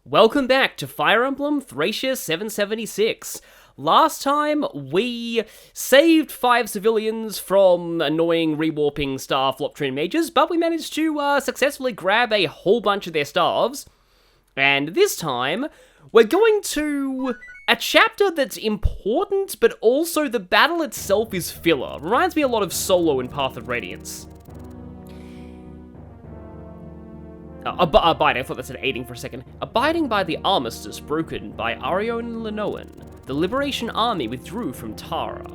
Welcome back to Fire Emblem Thracia 776. Last time, we saved 5 civilians from annoying rewarping star Floptrine mages, but we managed to successfully grab a whole bunch of their staves. And this time, we're going to a chapter that's important, but also the battle itself is filler. Reminds me a lot of Solo in Path of Radiance. Abiding, I thought that said aiding for a second. Abiding by the armistice broken by Arion and Lenoan, the Liberation Army withdrew from Tara.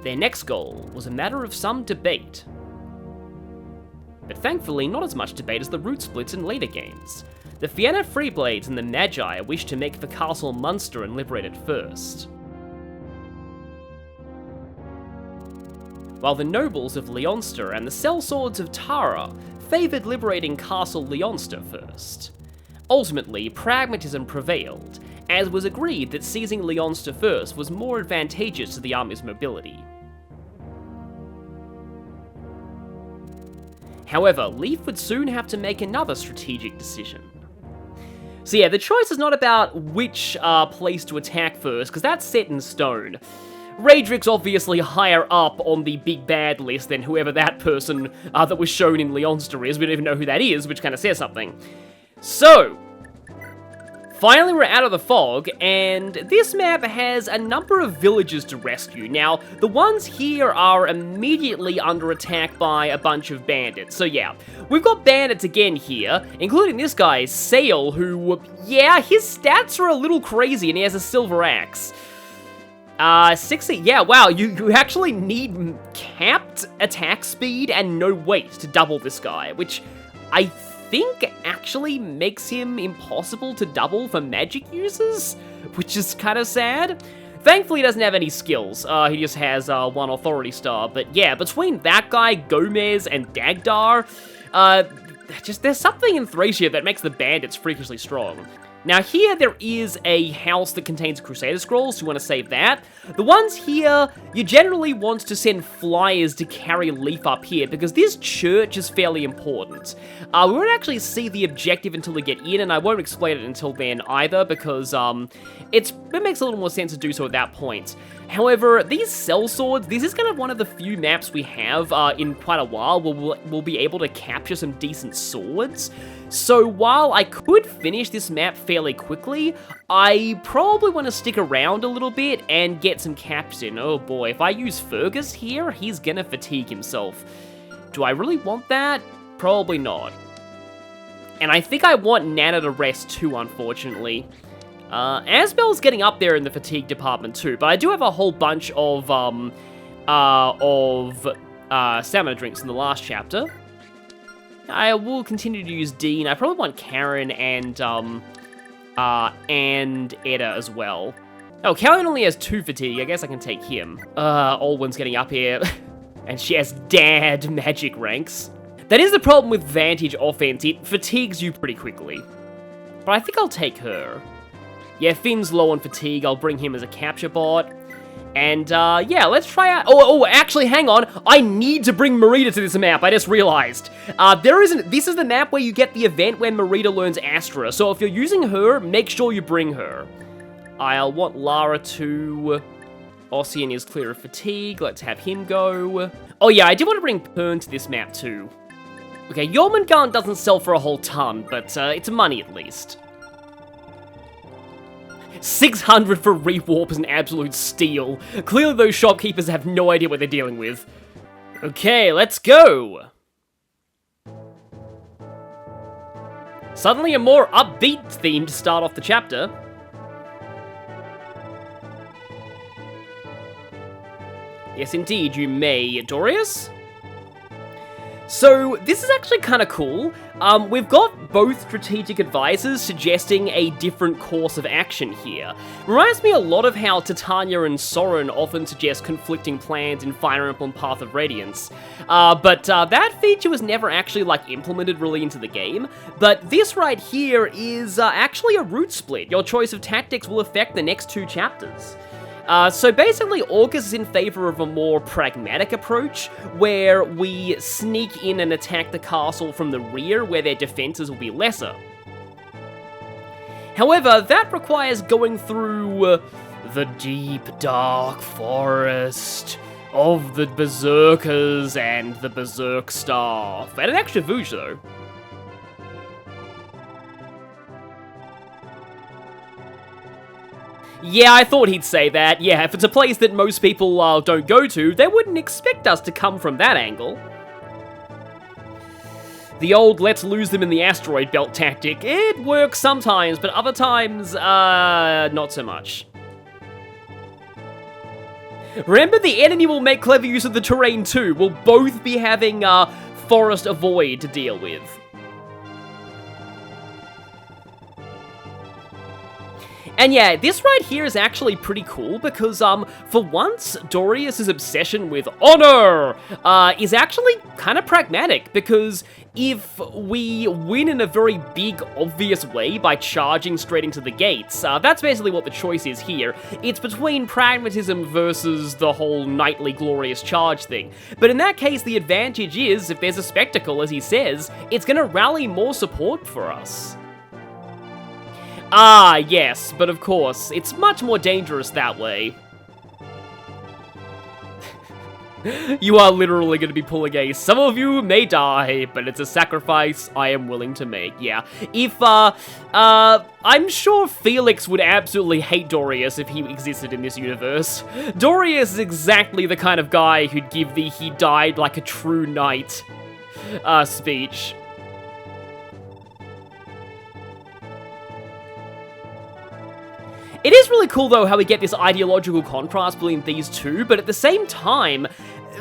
Their next goal was a matter of some debate. But thankfully, not as much debate as the route splits in later games. The Fianna Freeblades and the Magi wished to make the castle Munster and liberate it first, while the nobles of Leonster and the sellswords of Tara favoured liberating Castle Leonster first. Ultimately, pragmatism prevailed, as was agreed that seizing Leonster first was more advantageous to the army's mobility. However, Leif would soon have to make another strategic decision. So yeah, the choice is not about which place to attack first, because that's set in stone. Raedric's obviously higher up on the big bad list than whoever that person that was shown in Leonster is. We don't even know who that is, which kind of says something. So, finally we're out of the fog, and this map has a number of villages to rescue. Now, the ones here are immediately under attack by a bunch of bandits. So yeah, we've got bandits again here, including this guy, Sale, who, yeah, his stats are a little crazy, and he has a silver axe. 60, yeah, wow, you actually need capped attack speed and no weight to double this guy, which I think actually makes him impossible to double for magic users, which is kind of sad. Thankfully, he doesn't have any skills, he just has one authority star, but yeah, between that guy, Gomez, and Dagdar, there's something in Thracia that makes the bandits freakishly strong. Now here there is a house that contains Crusader scrolls, so you want to save that. The ones here, you generally want to send flyers to carry Leif up here, because this church is fairly important. We won't actually see the objective until we get in, and I won't explain it until then either, because it makes a little more sense to do so at that point. However, these sellswords, this is kind of one of the few maps we have in quite a while where we'll be able to capture some decent swords. So while I could finish this map fairly quickly, I probably want to stick around a little bit and get some caps in. Oh boy, if I use Fergus here, he's gonna fatigue himself. Do I really want that? Probably not. And I think I want Nana to rest too, unfortunately. Asbel's getting up there in the fatigue department too, but I do have a whole bunch of stamina drinks in the last chapter. I will continue to use Dean. I probably want Karen and Edda as well. Oh, Karen only has 2 fatigue. I guess I can take him. Olwen's getting up here, and she has dad magic ranks. That is the problem with Vantage offense. It fatigues you pretty quickly. But I think I'll take her. Yeah, Finn's low on fatigue. I'll bring him as a capture bot. And, yeah, let's try out... Oh, actually, hang on. I need to bring Marita to this map. I just realized. This is the map where you get the event when Marita learns Astra. So if you're using her, make sure you bring her. I'll want Lara to... Ossian is clear of fatigue. Let's have him go. Oh, yeah, I did want to bring Pern to this map, too. Okay, Jormungand doesn't sell for a whole ton, but, it's money at least. 600 for rewarp is an absolute steal. Clearly those shopkeepers have no idea what they're dealing with. Okay, let's go! Suddenly a more upbeat theme to start off the chapter. Yes, indeed, you may. Dorius? So, this is actually kind of cool. We've got both strategic advisors suggesting a different course of action here. Reminds me a lot of how Titania and Soren often suggest conflicting plans in Fire Emblem Path of Radiance. But that feature was never actually, implemented really into the game. But this right here is actually a route split. Your choice of tactics will affect the next 2 chapters. So basically, Orcus is in favor of a more pragmatic approach, where we sneak in and attack the castle from the rear, where their defenses will be lesser. However, that requires going through the deep, dark forest of the Berserkers and the Berserk staff. And an extra Vouge, though. Yeah, I thought he'd say that. Yeah, if it's a place that most people don't go to, they wouldn't expect us to come from that angle. The old let's lose them in the asteroid belt tactic, it works sometimes, but other times, not so much. Remember, the enemy will make clever use of the terrain too. We'll both be having Forest Avoid to deal with. And yeah, this right here is actually pretty cool because, for once, Dorius's obsession with honor is actually kind of pragmatic, because if we win in a very big, obvious way by charging straight into the gates, that's basically what the choice is here. It's between pragmatism versus the whole knightly glorious charge thing. But in that case, the advantage is, if there's a spectacle, as he says, it's gonna rally more support for us. Ah, yes, but of course, it's much more dangerous that way. You are literally going to be pulling a "some of you may die, but it's a sacrifice I am willing to make." Yeah, if, I'm sure Felix would absolutely hate Dorius if he existed in this universe. Dorius is exactly the kind of guy who'd give the "he died like a true knight" speech. It is really cool, though, how we get this ideological contrast between these two, but at the same time,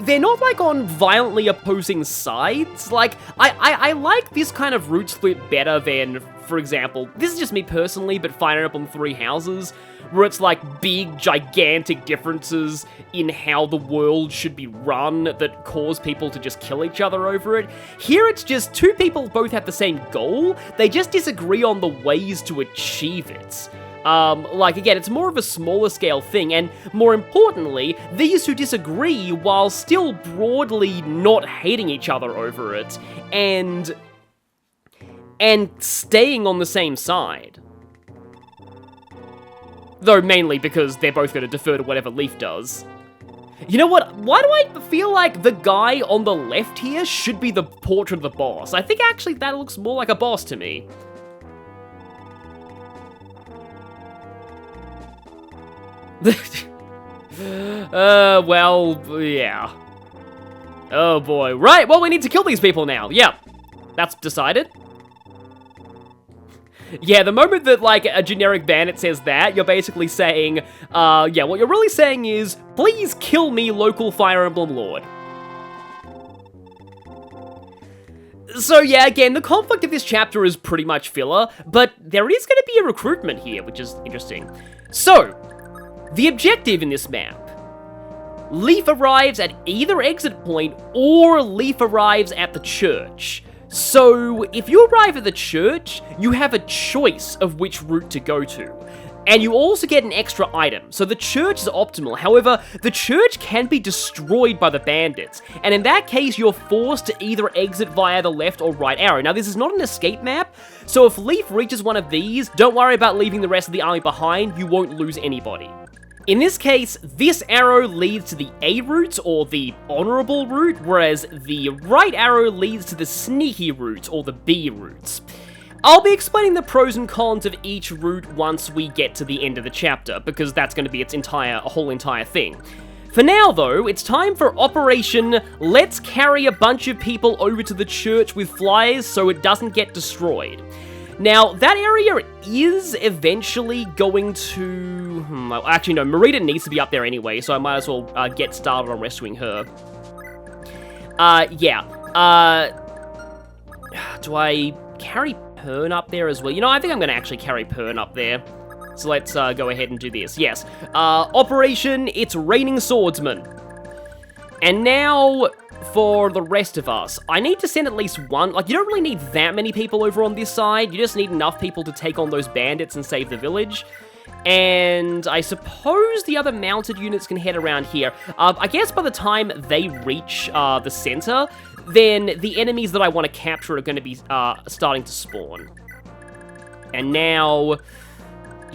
they're not, like, on violently opposing sides. Like, I like this kind of route split better than, for example, this is just me personally, but Fire Emblem Three Houses, where it's, like, big, gigantic differences in how the world should be run that cause people to just kill each other over it. Here, it's just two people both have the same goal, they just disagree on the ways to achieve it. Like, again, it's more of a smaller scale thing, and more importantly, these two disagree while still broadly not hating each other over it, and staying on the same side. Though mainly because they're both going to defer to whatever Leaf does. You know what? Why do I feel like the guy on the left here should be the portrait of the boss? I think actually that looks more like a boss to me. Well, yeah. Oh boy. Right, well, we need to kill these people now. Yeah, that's decided. Yeah, the moment that, like, a generic bandit says that, you're basically saying, yeah, what you're really saying is, please kill me, local Fire Emblem Lord. So yeah, again, the conflict of this chapter is pretty much filler, but there is going to be a recruitment here, which is interesting. So, the objective in this map. Leaf arrives at either exit point, or Leaf arrives at the church. So, if you arrive at the church, you have a choice of which route to go to. And you also get an extra item, so the church is optimal. However, the church can be destroyed by the bandits, and in that case, you're forced to either exit via the left or right arrow. Now, this is not an escape map, so if Leaf reaches one of these, don't worry about leaving the rest of the army behind, you won't lose anybody. In this case, this arrow leads to the A route, or the honorable route, whereas the right arrow leads to the sneaky route, or the B route. I'll be explaining the pros and cons of each route once we get to the end of the chapter, because that's going to be its whole entire thing. For now, though, it's time for Operation Let's Carry a Bunch of People Over to the Church with Flyers so it doesn't get destroyed. Now, that area is eventually going to... actually, no, Marita needs to be up there anyway, so I might as well get started on rescuing her. Yeah. Do I carry Pern up there as well? You know, I think I'm going to actually carry Pern up there. So let's go ahead and do this. Yes. Operation It's Raining Swordsman. And now... for the rest of us, I need to send at least one. Like, you don't really need that many people over on this side. You just need enough people to take on those bandits and save the village. And I suppose the other mounted units can head around here. I guess by the time they reach the center, then the enemies that I want to capture are going to be starting to spawn. And now...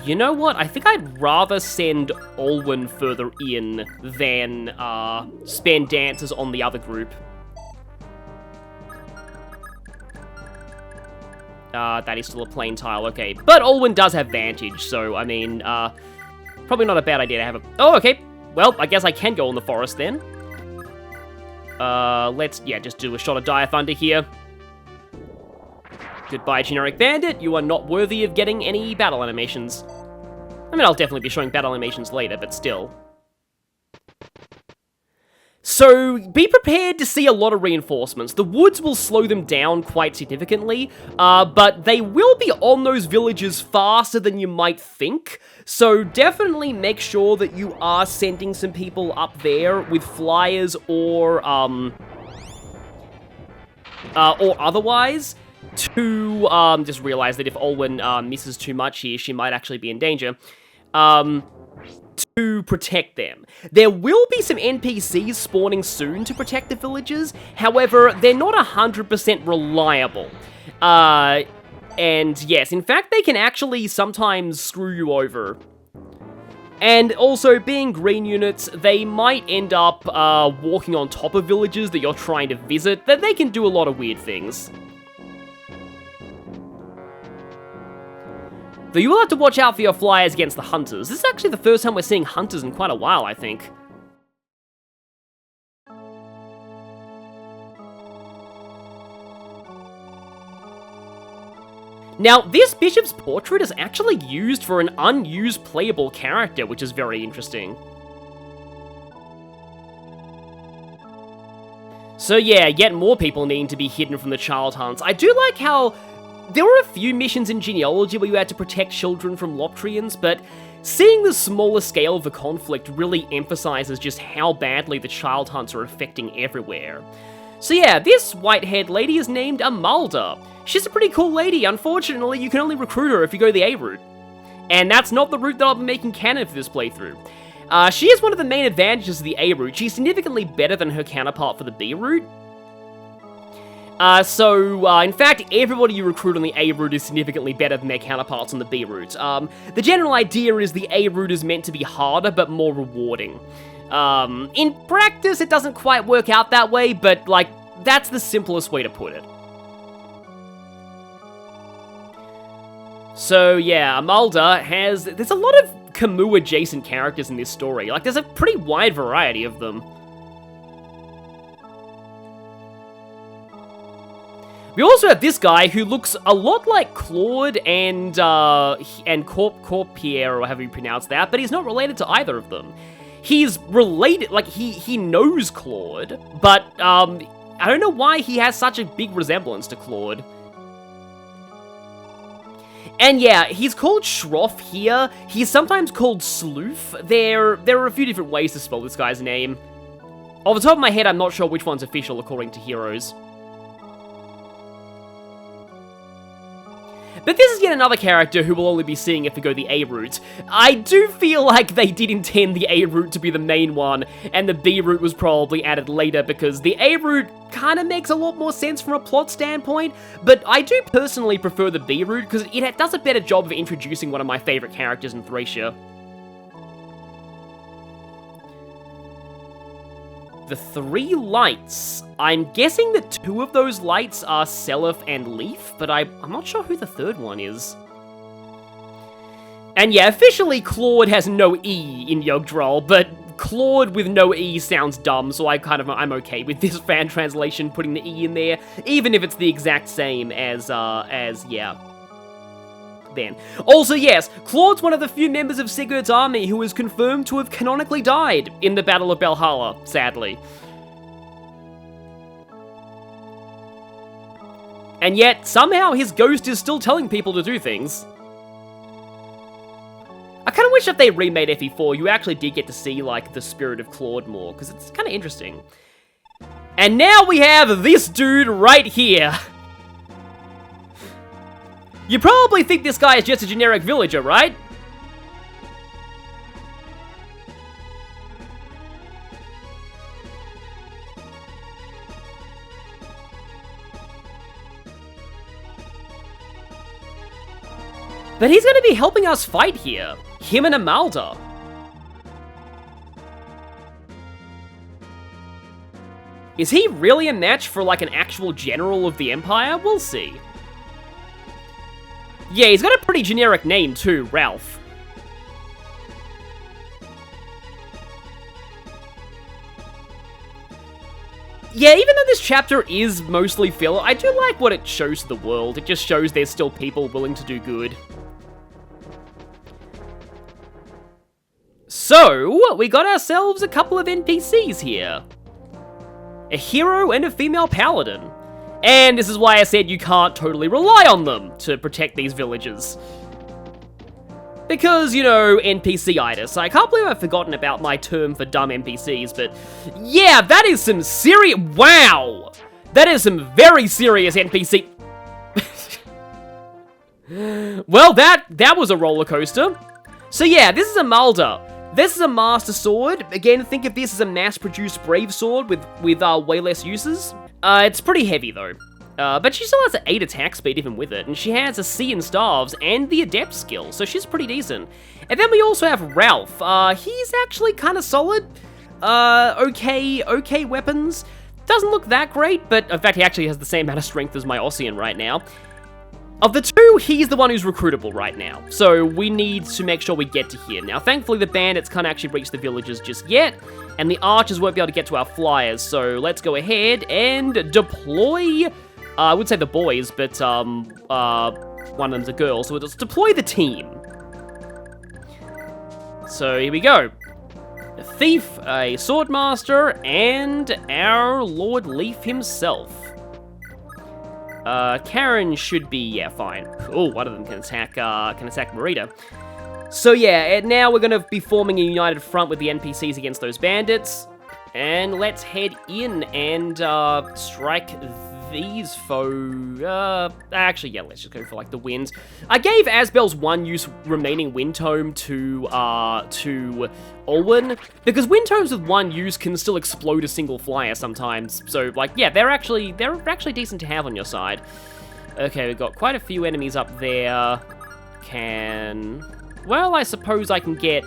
You know what? I think I'd rather send Olwen further in than spend dancers on the other group. That is still a plain tile, okay. But Olwen does have Vantage, so, I mean, probably not a bad idea to have a... Oh, okay. Well, I guess I can go in the forest then. Let's, yeah, just do a shot of Dire Thunder here. Goodbye, Generic Bandit. You are not worthy of getting any battle animations. I mean, I'll definitely be showing battle animations later, but still. So, be prepared to see a lot of reinforcements. The woods will slow them down quite significantly, but they will be on those villages faster than you might think. So, definitely make sure that you are sending some people up there with flyers or otherwise to, just realize that if Olwen misses too much here, she might actually be in danger. To protect them. There will be some NPCs spawning soon to protect the villagers, however, they're not 100% reliable. And yes, in fact, they can actually sometimes screw you over. And also, being green units, they might end up walking on top of villages that you're trying to visit, that they can do a lot of weird things. Though you will have to watch out for your flyers against the hunters. This is actually the first time we're seeing hunters in quite a while, I think. Now, this bishop's portrait is actually used for an unused playable character, which is very interesting. So yeah, yet more people needing to be hidden from the child hunts. I do like how there were a few missions in Genealogy where you had to protect children from Loptrians, but seeing the smaller scale of the conflict really emphasizes just how badly the child hunts are affecting everywhere. So yeah, this white-haired lady is named Amalda. She's a pretty cool lady. Unfortunately, you can only recruit her if you go the A route. And that's not the route that I'll be making canon for this playthrough. She is one of the main advantages of the A route. She's significantly better than her counterpart for the B route. In fact, everybody you recruit on the A route is significantly better than their counterparts on the B route. The general idea is the A route is meant to be harder, but more rewarding. In practice, it doesn't quite work out that way, but, like, that's the simplest way to put it. So, yeah, Amalda there's a lot of Camus-adjacent characters in this story. Like, there's a pretty wide variety of them. We also have this guy who looks a lot like Claude and Corpierre, or however you pronounce that, but he's not related to either of them. He's related, like, he knows Claude, but, I don't know why he has such a big resemblance to Claude. And yeah, he's called Schroff here. He's sometimes called Sloof. There are a few different ways to spell this guy's name. Off the top of my head, I'm not sure which one's official according to Heroes. But this is yet another character who we'll only be seeing if we go the A route. I do feel like they did intend the A route to be the main one, and the B route was probably added later because the A route kind of makes a lot more sense from a plot standpoint, but I do personally prefer the B route because it does a better job of introducing one of my favorite characters in Thracia. The 3 lights. I'm guessing that 2 of those lights are Seliph and Leaf, but I'm not sure who the 3rd one is. And yeah, officially Claude has no E in Yggdrasil, but Claude with no E sounds dumb, so I'm okay with this fan translation putting the E in there, even if it's the exact same as then. Also, yes, Claude's one of the few members of Sigurd's army who is confirmed to have canonically died in the Battle of Belhalla, sadly. And yet, somehow his ghost is still telling people to do things. I kind of wish if they remade FE4, you actually did get to see, like, the spirit of Claude more, because it's kind of interesting. And now we have this dude right here. You probably think this guy is just a generic villager, right? But he's going to be helping us fight here. Him and Amalda. Is he really a match for, like, an actual general of the Empire? We'll see. Yeah, he's got a pretty generic name, too, Ralph. Yeah, even though this chapter is mostly filler, I do like what it shows to the world. It just shows there's still people willing to do good. So, we got ourselves a couple of NPCs here. A hero and a female paladin. And this is why I said you can't totally rely on them to protect these villages. Because, you know, NPC-itis. I can't believe I've forgotten about my term for dumb NPCs, but yeah, that is some serious... Wow! That is some very serious NPC... Well, that was a roller coaster. So yeah, this is Amalda. This is a Master Sword. Again, think of this as a mass-produced Brave Sword with way less uses. It's pretty heavy, though. But she still has an 8 attack speed even with it, and she has a C in Staves and the Adept skill, so she's pretty decent. And then we also have Ralph. He's actually kind of solid. Okay weapons. Doesn't look that great, but in fact he actually has the same amount of strength as my Ossian right now. Of the two, he's the one who's recruitable right now, so we need to make sure we get to here. Now, thankfully, the bandits can't actually reach the villages just yet, and the archers won't be able to get to our flyers, so let's go ahead and deploy... I would say the boys, but one of them's a girl, so let's deploy the team. So here we go. A thief, a swordmaster, and our Lord Leaf himself. Karen should be, yeah, fine. Oh, one of them can attack Marita. So yeah, and now we're gonna be forming a united front with the NPCs against those bandits. And let's head in and, strike these foes. Actually, yeah, let's just go for, like, the winds. I gave Asbel's one-use remaining wind tome to Olwen, because wind tomes with one use can still explode a single flyer sometimes. So, like, yeah, they're actually decent to have on your side. Okay, we've got quite a few enemies up there. Well, I suppose I can get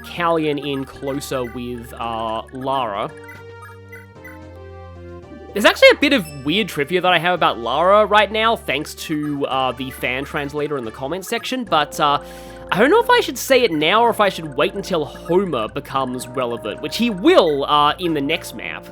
Callion in closer with, Lara. There's actually a bit of weird trivia that I have about Lara right now, thanks to the fan translator in the comments section, but I don't know if I should say it now or if I should wait until Homer becomes relevant, which he will in the next map.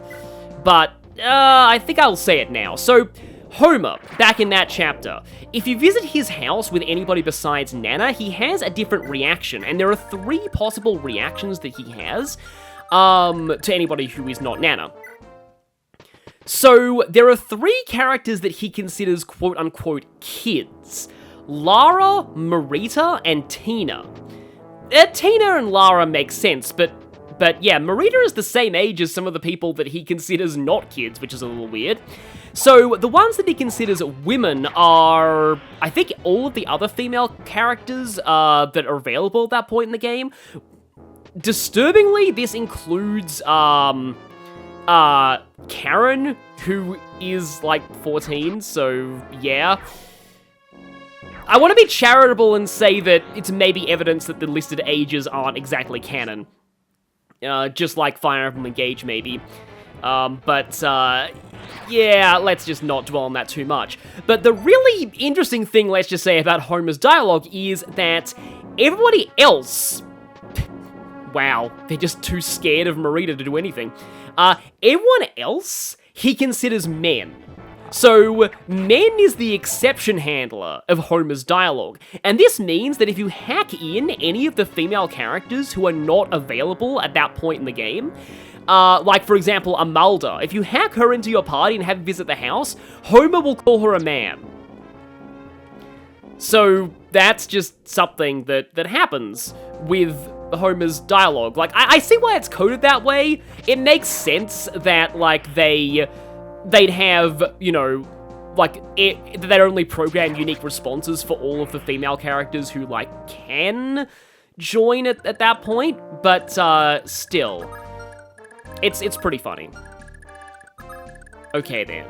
But I think I'll say it now. So, Homer, back in that chapter, if you visit his house with anybody besides Nana, he has a different reaction, and there are 3 possible reactions that he has to anybody who is not Nana. So, there are 3 characters that he considers quote-unquote kids. Lara, Marita, and Tina. Tina and Lara make sense, but yeah, Marita is the same age as some of the people that he considers not kids, which is a little weird. So, the ones that he considers women are, I think, all of the other female characters that are available at that point in the game. Disturbingly, this includes, Karen, who is, like, 14, so, yeah. I want to be charitable and say that it's maybe evidence that the listed ages aren't exactly canon. Just like Fire Emblem Engage, maybe. Yeah, let's just not dwell on that too much. But the really interesting thing, let's just say, about Homer's dialogue is that everybody else... Wow, they're just too scared of Marita to do anything. Everyone else, he considers men. So, men is the exception handler of Homer's dialogue, and this means that if you hack in any of the female characters who are not available at that point in the game, like, for example, Amalda, if you hack her into your party and have her visit the house, Homer will call her a man. So, that's just something that happens with Homer's dialogue. Like, I see why it's coded that way. It makes sense that, like, they'd have, you know, like, they'd only program unique responses for all of the female characters who, like, can join at that point, but, still. It's pretty funny. Okay, then.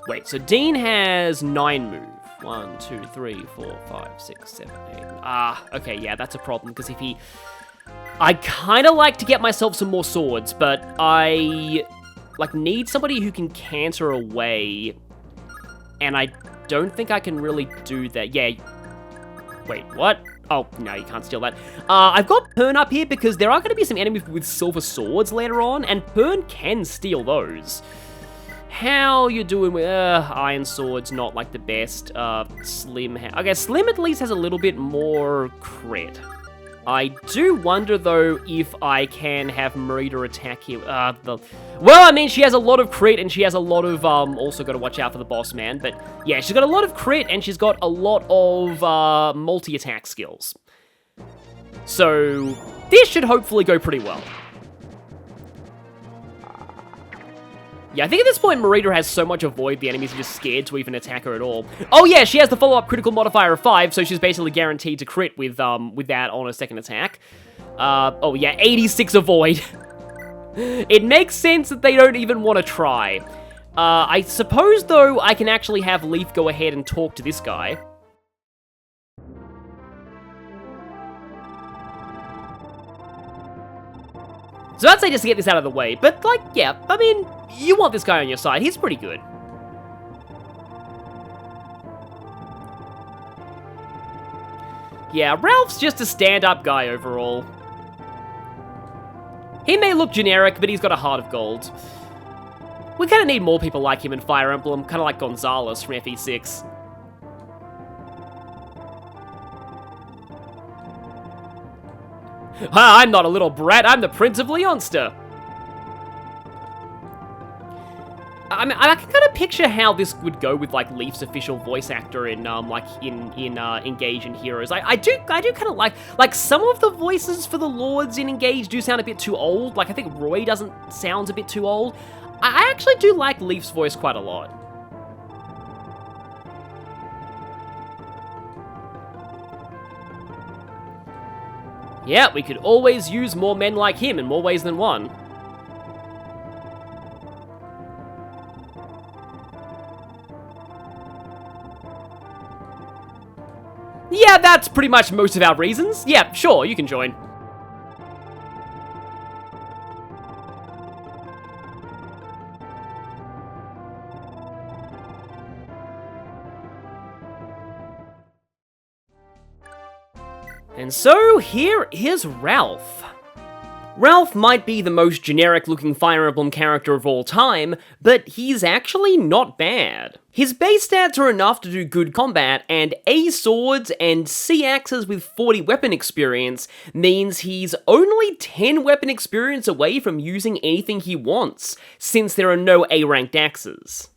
Wait, so Dean has 9 move. 1, 2, 3, 4, 5, 6, 7, 8. Ah, okay, yeah, that's a problem, because if he... I kind of like to get myself some more swords, but I, like, need somebody who can canter away, and I don't think I can really do that. Yeah. Wait, what? Oh, no, you can't steal that. I've got Pern up here because there are going to be some enemies with silver swords later on, and Pern can steal those. How you doing with, iron swords, not like the best, Slim, okay, Slim at least has a little bit more crit. I do wonder, though, if I can have Marita attack here, well, I mean, she has a lot of crit, and she has a lot of, also got to watch out for the boss man, but, yeah, she's got a lot of crit, and she's got a lot of, multi-attack skills. So, this should hopefully go pretty well. Yeah, I think at this point, Marita has so much avoid, the enemies are just scared to even attack her at all. Oh yeah, she has the follow-up critical modifier of 5, so she's basically guaranteed to crit with that on her second attack. Oh yeah, 86 avoid. It makes sense that they don't even want to try. I suppose, though, I can actually have Leaf go ahead and talk to this guy. So I'd say just to get this out of the way, but, like, yeah, I mean, you want this guy on your side. He's pretty good. Yeah, Ralph's just a stand-up guy overall. He may look generic, but he's got a heart of gold. We kind of need more people like him in Fire Emblem, kind of like Gonzalez from FE6. I'm not a little brat, I'm the Prince of Leonster. I mean, I can kind of picture how this would go with, like, Leaf's official voice actor in, Engage and Heroes. I do kind of like, some of the voices for the Lords in Engage do sound a bit too old. Like, I think Roy sounds a bit too old. I actually do like Leaf's voice quite a lot. Yeah, we could always use more men like him in more ways than one. Yeah, that's pretty much most of our reasons. Yeah, sure, you can join. And so, here is Ralph. Ralph might be the most generic-looking Fire Emblem character of all time, but he's actually not bad. His base stats are enough to do good combat, and A swords and C axes with 40 weapon experience means he's only 10 weapon experience away from using anything he wants, since there are no A-ranked axes.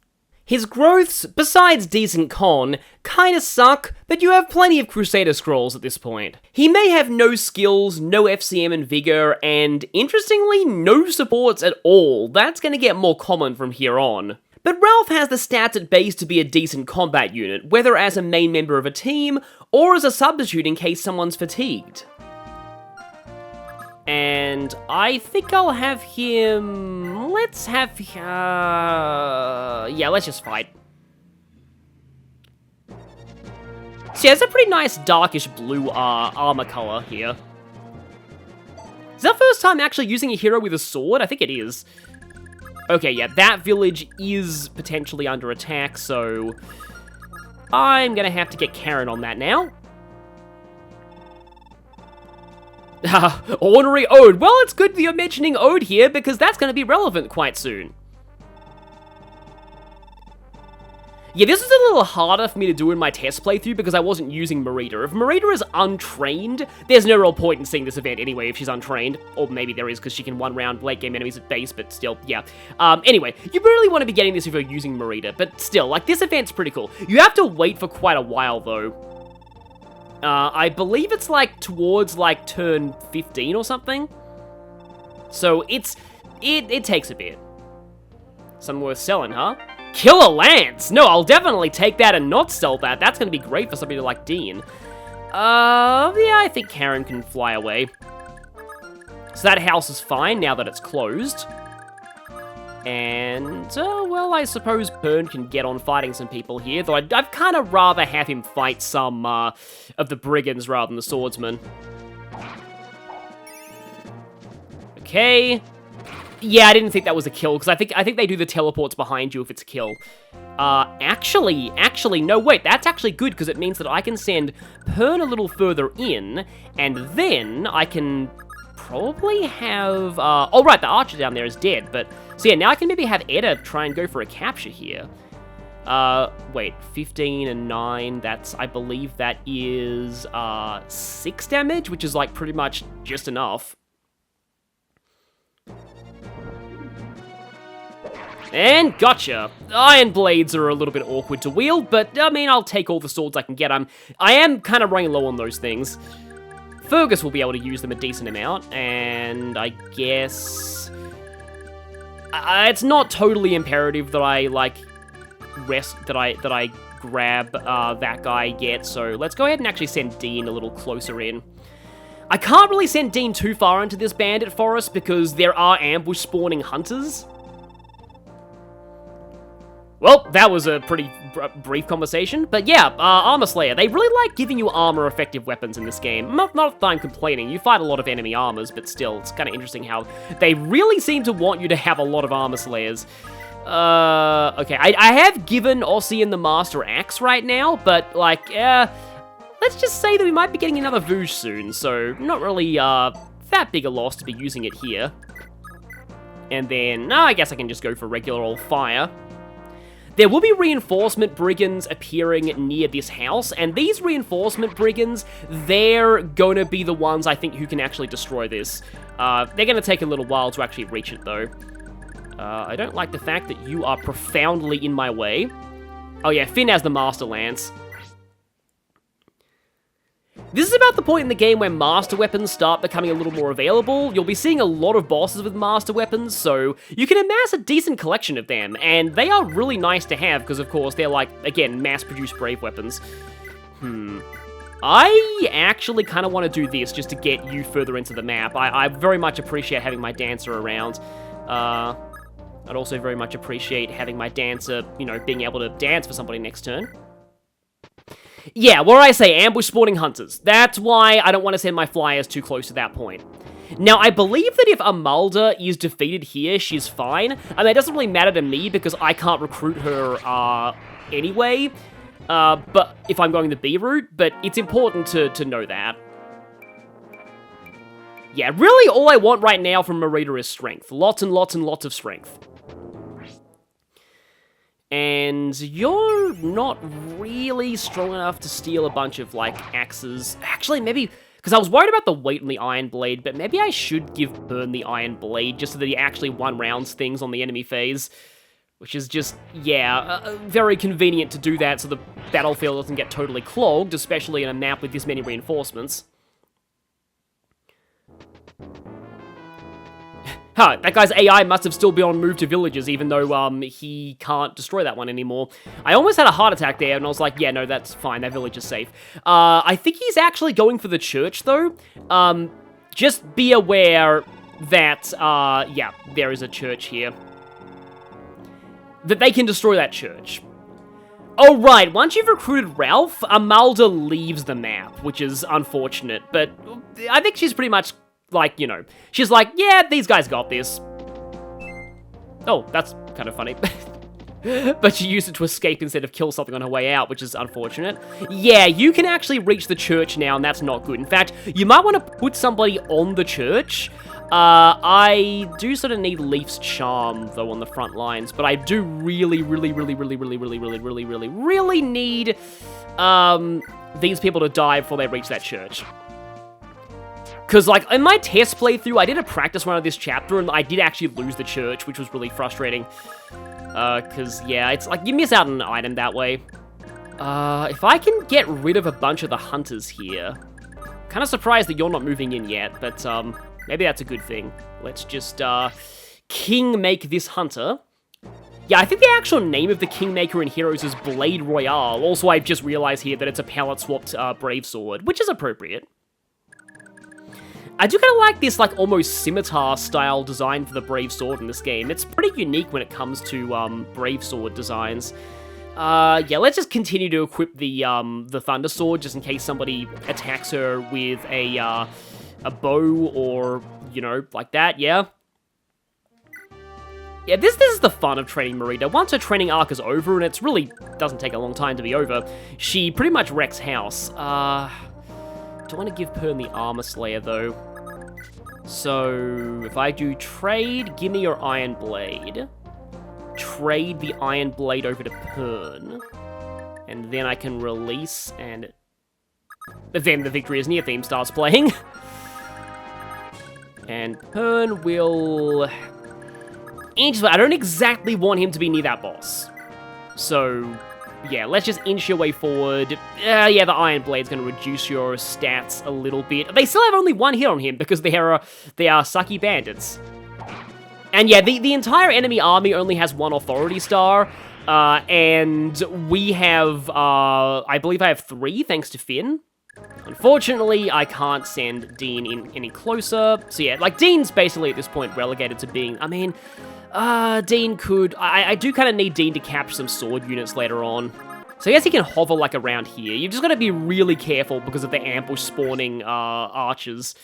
His growths, besides decent con, kinda suck, but you have plenty of Crusader Scrolls at this point. He may have no skills, no FCM and Vigor, and interestingly, no supports at all. That's gonna get more common from here on. But Ralph has the stats at base to be a decent combat unit, whether as a main member of a team, or as a substitute in case someone's fatigued. And I think I'll have him... let's have... yeah, let's just fight. So yeah, it's a pretty nice darkish blue armor color here. Is that first time actually using a hero with a sword? I think it is. Okay, yeah, that village is potentially under attack, so... I'm gonna have to get Karen on that now. Ornery Ode. Well, it's good that you're mentioning Ode here, because that's going to be relevant quite soon. Yeah, this was a little harder for me to do in my test playthrough because I wasn't using Marita. If Marita is untrained, there's no real point in seeing this event anyway if she's untrained. Or maybe there is because she can one-round late-game enemies at base, but still, yeah. Anyway, you really want to be getting this if you're using Marita, but still, like, this event's pretty cool. You have to wait for quite a while, though. I believe it's, like, towards, like, turn 15 or something. So, it takes a bit. Something worth selling, huh? Killer Lance! No, I'll definitely take that and not sell that. That's gonna be great for somebody like Dean. Yeah, I think Karen can fly away. So that house is fine now that it's closed. And, well, I suppose Pern can get on fighting some people here, though I'd kind of rather have him fight some of the brigands rather than the swordsmen. Okay. Yeah, I didn't think that was a kill, because I think they do the teleports behind you if it's a kill. Actually, no, wait, that's actually good, because it means that I can send Pern a little further in, and then I can probably have, oh right, the archer down there is dead, but, so yeah, now I can maybe have Edda try and go for a capture here. Wait, 15 and 9, that's, I believe that is, 6 damage, which is, like, pretty much just enough. And gotcha! Iron blades are a little bit awkward to wield, but, I mean, I'll take all the swords I can get. I am kind of running low on those things. Fergus will be able to use them a decent amount, and I guess... it's not totally imperative that I, like, that I grab that guy yet, so let's go ahead and actually send Dean a little closer in. I can't really send Dean too far into this bandit forest because there are ambush spawning hunters. Well, that was a pretty brief conversation, but yeah, Armor Slayer, they really like giving you armor-effective weapons in this game. Not that I'm complaining, you fight a lot of enemy armors, but still, it's kind of interesting how they really seem to want you to have a lot of Armor Slayers. Okay, I have given Ossian the Master Axe right now, but, like, let's just say that we might be getting another Vouge soon, so not really, that big a loss to be using it here. And then, I guess I can just go for regular old fire. There will be reinforcement brigands appearing near this house, and these reinforcement brigands, they're going to be the ones, I think, who can actually destroy this. They're going to take a little while to actually reach it, though. I don't like the fact that you are profoundly in my way. Oh yeah, Finn has the Master Lance. This is about the point in the game where Master Weapons start becoming a little more available. You'll be seeing a lot of bosses with Master Weapons, so you can amass a decent collection of them, and they are really nice to have, because of course they're like, again, mass-produced Brave weapons. I actually kind of want to do this just to get you further into the map. I very much appreciate having my Dancer around. I'd also very much appreciate having my Dancer, you know, being able to dance for somebody next turn. Yeah, what I say, ambush spawning hunters. That's why I don't want to send my flyers too close to that point. Now, I believe that if Amalda is defeated here, she's fine. I mean, it doesn't really matter to me because I can't recruit her anyway. But if I'm going the B route, but it's important to know that. Yeah, really all I want right now from Marita is strength. Lots and lots and lots of strength. And you're not really strong enough to steal a bunch of, like, axes. Actually, maybe... Because I was worried about the weight on the Iron Blade, but maybe I should give Burn the Iron Blade just so that he actually one-rounds things on the enemy phase. Which is just, yeah, very convenient to do that so the battlefield doesn't get totally clogged, especially in a map with this many reinforcements. Huh, that guy's AI must have still been on move to villages, even though, he can't destroy that one anymore. I almost had a heart attack there, and I was like, yeah, no, that's fine, that village is safe. I think he's actually going for the church, though. Just be aware that, yeah, there is a church here. That they can destroy that church. Oh, right, once you've recruited Ralph, Amalda leaves the map, which is unfortunate, but I think she's pretty much... like, you know, she's like, yeah, these guys got this. Oh, that's kind of funny. But she used it to escape instead of kill something on her way out, which is unfortunate. Yeah, you can actually reach the church now, and that's not good. In fact, you might want to put somebody on the church. I do sort of need Leaf's Charm, though, on the front lines, but I do really need, these people to die before they reach that church. Because, like, in my test playthrough, I did a practice run of this chapter, and I did actually lose the church, which was really frustrating. Because, yeah, it's like, you miss out on an item that way. If I can get rid of a bunch of the hunters here... kind of surprised that you're not moving in yet, but, maybe that's a good thing. Let's just, King-make this hunter. Yeah, I think the actual name of the Kingmaker in Heroes is Blade Royale. Also, I've just realized here that it's a palette-swapped, Brave Sword, which is appropriate. I do kind of like this, like, almost scimitar-style design for the Brave Sword in this game. It's pretty unique when it comes to, Brave Sword designs. Yeah, let's just continue to equip the Thunder Sword, just in case somebody attacks her with a bow or, you know, like that, yeah? Yeah, this is the fun of training Marita. Once her training arc is over, and it really doesn't take a long time to be over, she pretty much wrecks house. Do I want to give Pern the Armor Slayer, though? So, if I do trade, give me your Iron Blade. Trade the Iron Blade over to Pern. And then I can release, and then the Victory is Near theme starts playing. And Pern will... I don't exactly want him to be near that boss. So, yeah, let's just inch your way forward. Yeah, the Iron Blade's going to reduce your stats a little bit. They still have only one hit on him because they are sucky bandits. And yeah, the entire enemy army only has one Authority Star. And we have, I believe I have 3 thanks to Finn. Unfortunately, I can't send Dean in any closer. So yeah, like, Dean's basically at this point relegated to being, I mean... Dean could... I do kind of need Dean to capture some sword units later on. So I guess he can hover, like, around here. You've just got to be really careful because of the ambush-spawning, archers.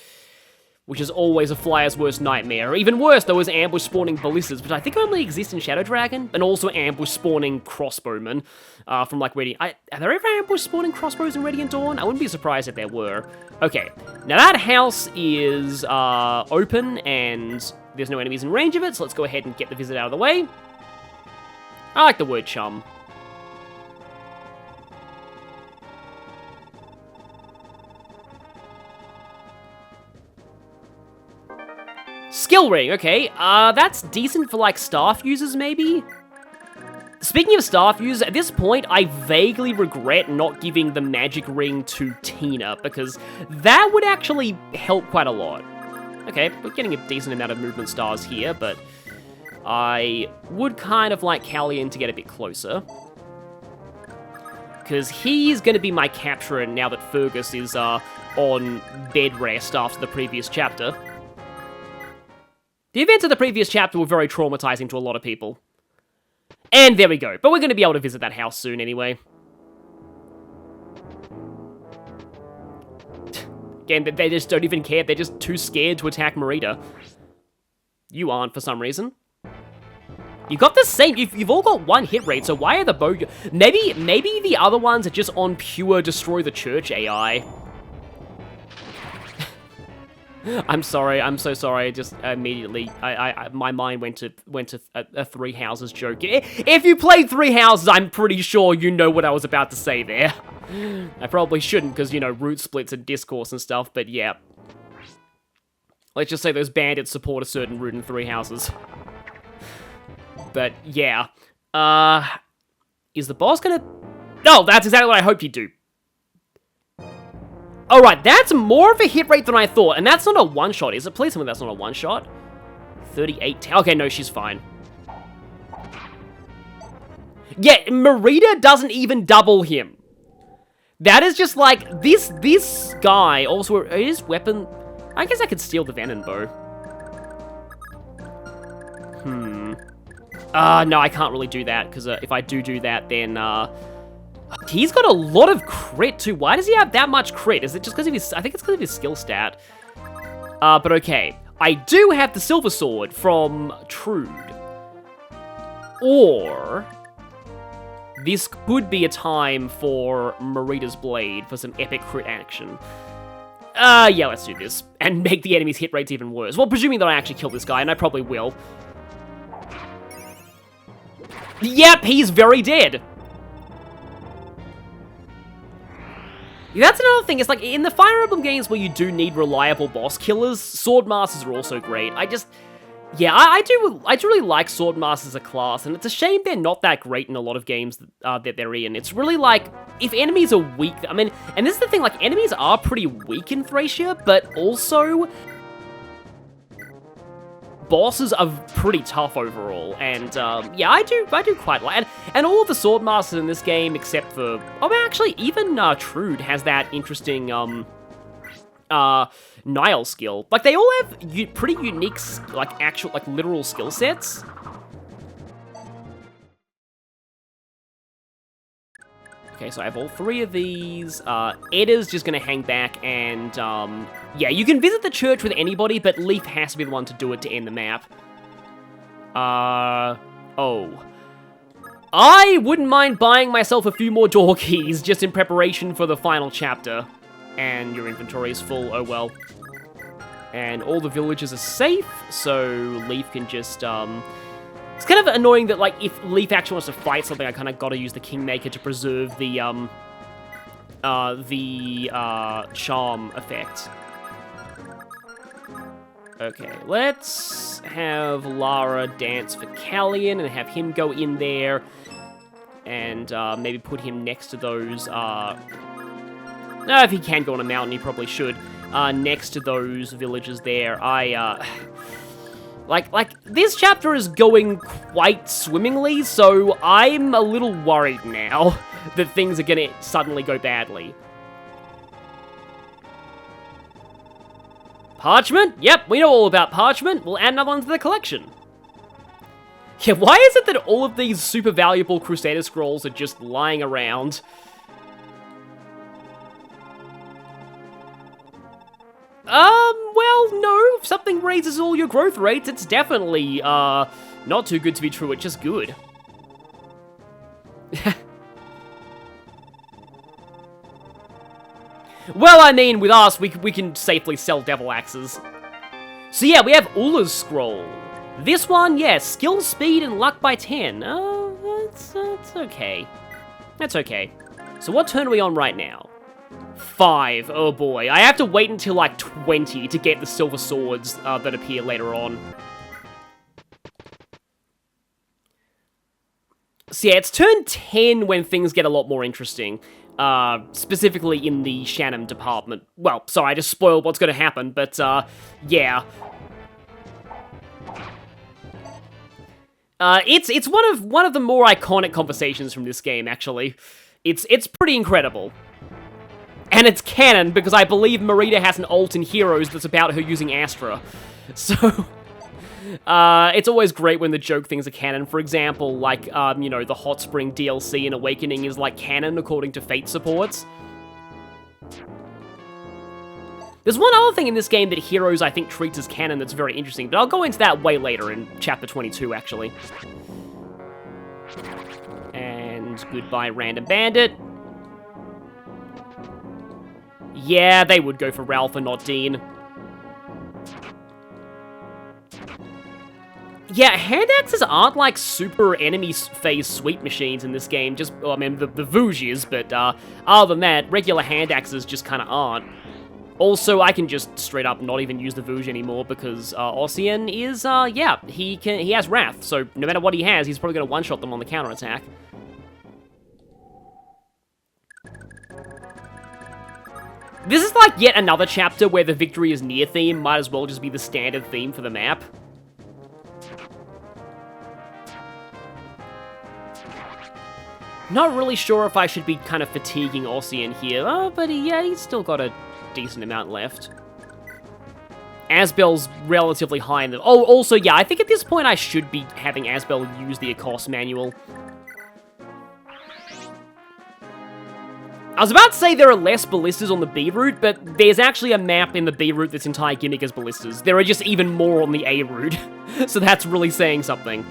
Which is always a flyer's worst nightmare. Even worse, though, is ambush-spawning ballistas, which I think only exist in Shadow Dragon. And also ambush-spawning crossbowmen from, like, Radiant... Are there ever ambush-spawning crossbows in Radiant Dawn? I wouldn't be surprised if there were. Okay, now that house is open, and... there's no enemies in range of it, so let's go ahead and get the visit out of the way. I like the word chum. Skill ring, okay. That's decent for, like, staff users, maybe? Speaking of staff users, at this point, I vaguely regret not giving the magic ring to Tina, because that would actually help quite a lot. Okay, we're getting a decent amount of movement stars here, but I would kind of like Callian to get a bit closer. Because he's going to be my capturer now that Fergus is on bed rest after the previous chapter. The events of the previous chapter were very traumatizing to a lot of people. And there we go, but we're going to be able to visit that house soon anyway. Again, they just don't even care. They're just too scared to attack Marita. You aren't, for some reason. You got the same... You've all got 1 hit rate, so why are the bow... Maybe the other ones are just on pure Destroy the Church AI. I'm sorry. I'm so sorry. Just immediately... my mind went to a 3 Houses joke. If you played 3 Houses, I'm pretty sure you know what I was about to say there. I probably shouldn't, because, you know, root splits and discourse and stuff, but yeah. Let's just say those bandits support a certain root in 3 Houses. But, yeah. Is the boss gonna... No, that's exactly what I hoped he'd do. Alright, that's more of a hit rate than I thought, and that's not a one-shot, is it? Please tell me that's not a one-shot. 38... Okay, no, she's fine. Yeah, Marita doesn't even double him. That is just like, this guy also, his weapon, I guess I could steal the Venom Bow. No, I can't really do that, because if I do that, then, he's got a lot of crit, too. Why does he have that much crit? Is it just because of his, I think it's because of his skill stat. But okay, I do have the Silver Sword from Trude. Or... this could be a time for Marita's Blade for some epic crit action. Yeah, let's do this. And make the enemy's hit rates even worse. Well, presuming that I actually kill this guy, and I probably will. Yep, he's very dead. That's another thing, it's like, in the Fire Emblem games where you do need reliable boss killers, Sword Masters are also great. Yeah, I do really like Sword Masters as a class, and it's a shame they're not that great in a lot of games that they're in. It's really like, if enemies are weak, I mean, and this is the thing, like, enemies are pretty weak in Thracia, but also, bosses are pretty tough overall, and, yeah, I do quite like, and all of the Sword Masters in this game, except for, oh, actually, even, Trude has that interesting, Nile skill. Like, they all have pretty unique, like, actual, like, literal skill sets. Okay, so I have all 3 of these. Edda's just gonna hang back and, yeah, you can visit the church with anybody, but Leif has to be the one to do it to end the map. Oh. I wouldn't mind buying myself a few more door keys just in preparation for the final chapter. And your inventory is full, oh well. And all the villages are safe, so Leif can just, It's kind of annoying that, like, if Leif actually wants to fight something, I kind of gotta use the Kingmaker to preserve the, charm effect. Okay, let's have Lara dance for Callian and have him go in there and maybe put him next to those, if he can go on a mountain, he probably should, next to those villages there. Like, this chapter is going quite swimmingly, so I'm a little worried now that things are gonna suddenly go badly. Parchment? Yep, we know all about parchment. We'll add another one to the collection. Yeah, why is it that all of these super valuable Crusader scrolls are just lying around? Well, no. If something raises all your growth rates, it's definitely, not too good to be true, it's just good. Well, I mean, with us, we can safely sell Devil Axes. So yeah, we have Ula's Scroll. This one, yeah, skill, speed, and luck by 10. That's okay. That's okay. So what turn are we on right now? 5. Oh boy. I have to wait until like 20 to get the silver swords that appear later on. So yeah, it's turn 10 when things get a lot more interesting. Specifically in the Shannon department. Well, sorry, I just spoiled what's gonna happen, but, yeah. It's one of the more iconic conversations from this game, actually. It's pretty incredible. And it's canon, because I believe Marita has an ult in Heroes that's about her using Astra. So, it's always great when the joke things are canon. For example, like, you know, the Hot Spring DLC in Awakening is, like, canon according to Fate supports. There's one other thing in this game that Heroes, I think, treats as canon that's very interesting, but I'll go into that way later in Chapter 22, actually. And goodbye, Random Bandit. Yeah, they would go for Ralph and not Dean. Yeah, hand axes aren't like super enemy phase sweep machines in this game. Just, well, I mean, the Vouge is, but other than that, regular hand axes just kind of aren't. Also, I can just straight up not even use the Vouge anymore because Ossian is, yeah, he has Wrath. So no matter what he has, he's probably going to one-shot them on the counterattack. This is like yet another chapter where the victory is near theme might as well just be the standard theme for the map. Not really sure if I should be kind of fatiguing Ossian here, but yeah, he's still got a decent amount left. Asbel's relatively high in the... Oh, also, yeah, I think at this point I should be having Asbel use the Accost manual. I was about to say there are less ballistas on the B route, but there's actually a map in the B route that's entire gimmick as ballistas. There are just even more on the A route, so that's really saying something.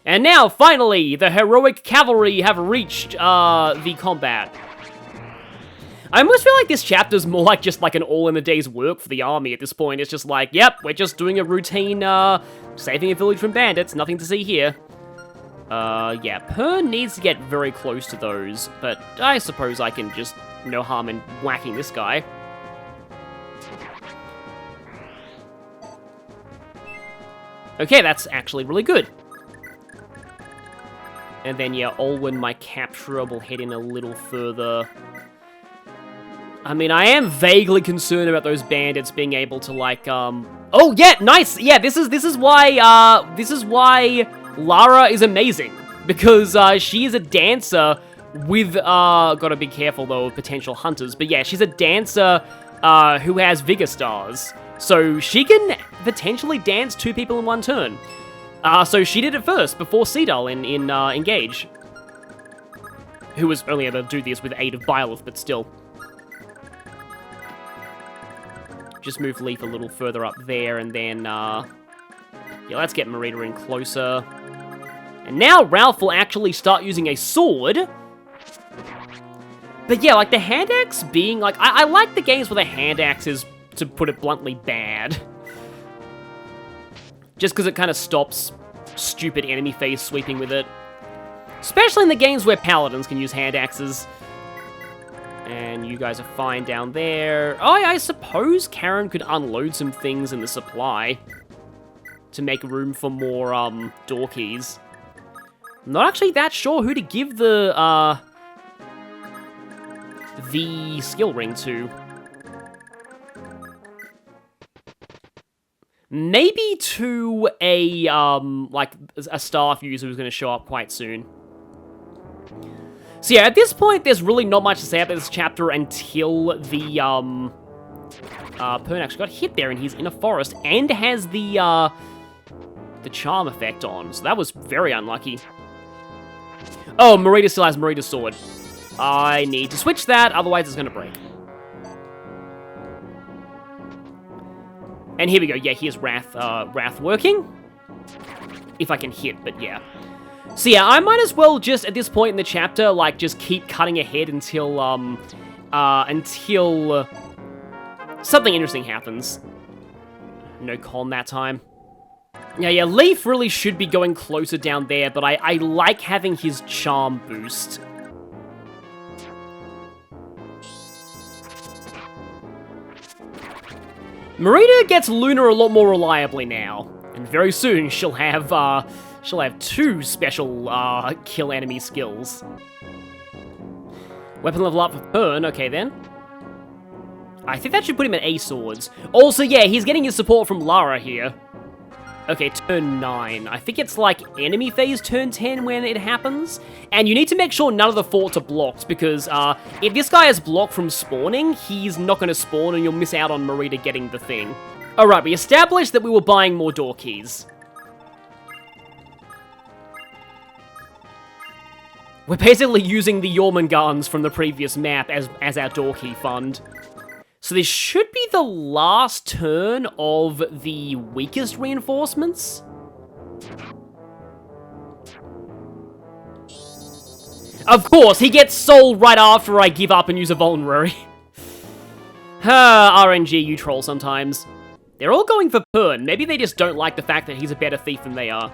And now, finally, the heroic cavalry have reached, the combat. I almost feel like this chapter's more like just like an all-in-a-day's work for the army at this point. It's just like, yep, we're just doing a routine, saving a village from bandits, nothing to see here. Yeah, Pern needs to get very close to those, but I suppose I can just, no harm in whacking this guy. Okay, that's actually really good. And then, yeah, Olwen, my capturer, will head in a little further. I mean, I am vaguely concerned about those bandits being able to, like, Oh, yeah, nice! Yeah, this is why Lara is amazing. Because, she is a dancer with, gotta be careful, though, of potential hunters. But yeah, she's a dancer, who has Vigor Stars. So she can potentially dance 2 people in one turn. So she did it first, before Seedal in Engage. Who was only able to do this with aid of Byleth, but still. Just move Leaf a little further up there, and then, yeah, let's get Marita in closer. And now Ralph will actually start using a sword. But yeah, like, the hand axe being, like, I like the games where the hand axe is, to put it bluntly, bad. Just because it kind of stops stupid enemy phase sweeping with it. Especially in the games where paladins can use hand axes. And you guys are fine down there. Oh, I suppose Karen could unload some things in the supply to make room for more, door keys. I'm not actually that sure who to give the skill ring to. Maybe to a, like, a staff user who's going to show up quite soon. So yeah, at this point, there's really not much to say about this chapter until the, Pern actually got hit there and he's in a forest and has the charm effect on. So that was very unlucky. Oh, Marita still has Marita's sword. I need to switch that, otherwise it's going to break. And here we go. Yeah, here's Wrath working. If I can hit, but yeah. So yeah, I might as well just, at this point in the chapter, like, just keep cutting ahead until something interesting happens. No con that time. Yeah, Leaf really should be going closer down there, but I like having his charm boost. Marita gets Luna a lot more reliably now, and very soon she'll have 2 special kill enemy skills. Weapon level up for Pern, okay then. I think that should put him at A swords. Also, yeah, he's getting his support from Lara here. Okay, turn 9. I think it's like enemy phase turn 10 when it happens. And you need to make sure none of the forts are blocked, because if this guy is blocked from spawning, he's not going to spawn and you'll miss out on Marita getting the thing. Alright, we established that we were buying more door keys. We're basically using the Jormungand's from the previous map as our door key fund. So this should be the last turn of the weakest reinforcements. Of course, he gets sold right after I give up and use a vulnerary. RNG, you troll sometimes. They're all going for Pern. Maybe they just don't like the fact that he's a better thief than they are.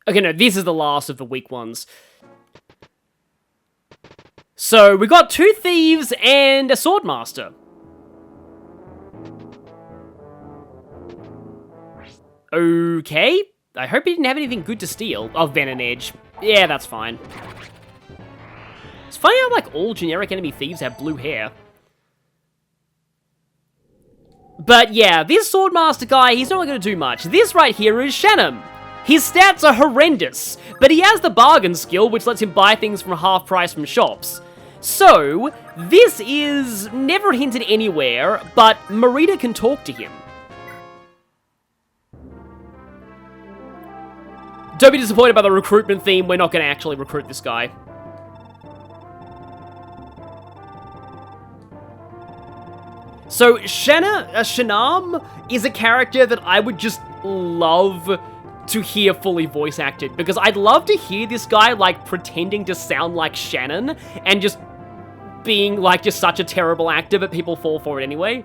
Okay, no, this is the last of the weak ones. So, we got 2 thieves and a swordmaster. Okay. I hope he didn't have anything good to steal. Oh, Venom Edge. Yeah, that's fine. It's funny how, like, all generic enemy thieves have blue hair. But yeah, this Swordmaster guy, he's not going to do much. This right here is Shannon. His stats are horrendous, but he has the bargain skill, which lets him buy things from half price from shops. So, this is never hinted anywhere, but Marita can talk to him. Don't be disappointed by the recruitment theme, we're not going to actually recruit this guy. So, Shanam is a character that I would just love to hear fully voice acted, because I'd love to hear this guy, like, pretending to sound like Shannon, and just being, like, just such a terrible actor, but people fall for it anyway.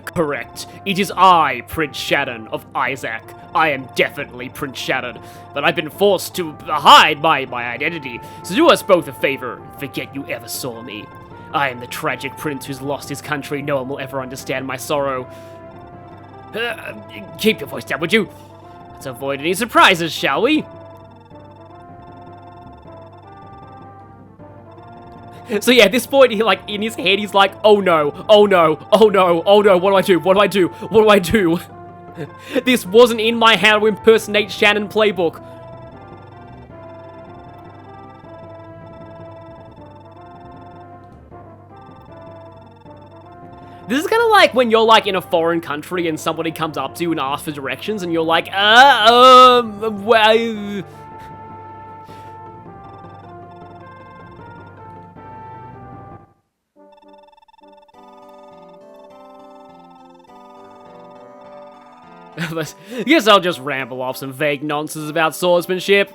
Correct. It is I, Prince Shannon of Isaac. I am definitely Prince Shannon, but I've been forced to hide my identity, so do us both a favor and forget you ever saw me. I am the tragic prince who's lost his country. No one will ever understand my sorrow. Keep your voice down, would you? Let's avoid any surprises, shall we? So yeah, at this point, he, like, in his head, he's like, oh no, oh no, oh no, oh no, what do I do? What do I do? What do I do? This wasn't in my How to Impersonate Shannon playbook. like when you're like in a foreign country and somebody comes up to you and asks for directions and you're like, well... Guess I'll just ramble off some vague nonsense about swordsmanship.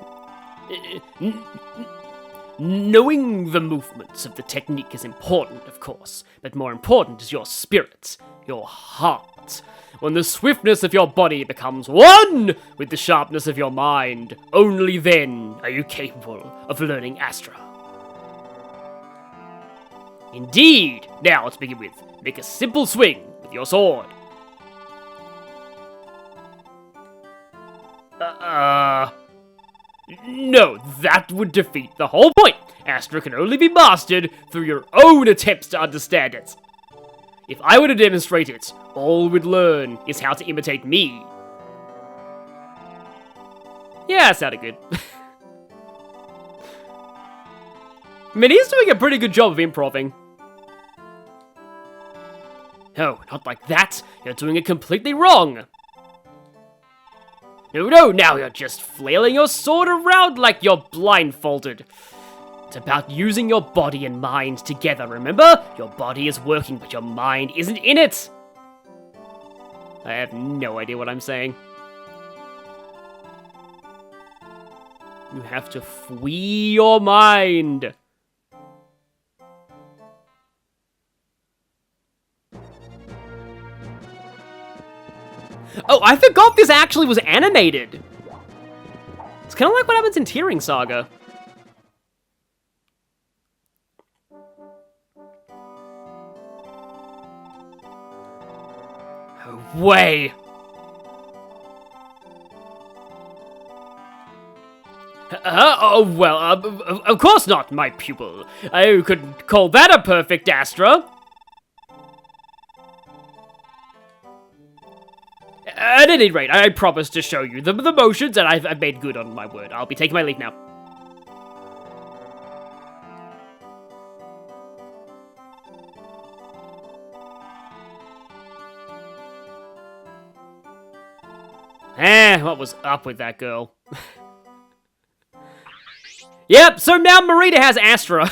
Knowing the movements of the technique is important, of course, but more important is your spirit, your heart. When the swiftness of your body becomes one with the sharpness of your mind, only then are you capable of learning Astra. Indeed! Now let's begin with, make a simple swing with your sword. No, that would defeat the whole point. Astra can only be mastered through your own attempts to understand it. If I were to demonstrate it, all we'd learn is how to imitate me. Yeah, that sounded good. I mean, he's doing a pretty good job of improving. No, not like that. You're doing it completely wrong. No, now you're just flailing your sword around like you're blindfolded. It's about using your body and mind together, remember? Your body is working, but your mind isn't in it. I have no idea what I'm saying. You have to free your mind. Oh, I forgot this actually was animated. It's kind of like what happens in Tearing Saga. Oh, way. Oh, well, of course not, my pupil. I couldn't call that a perfect Astra. At any rate, I promise to show you the motions, and I've made good on my word. I'll be taking my leave now. What was up with that girl? Yep, so now Marita has Astra.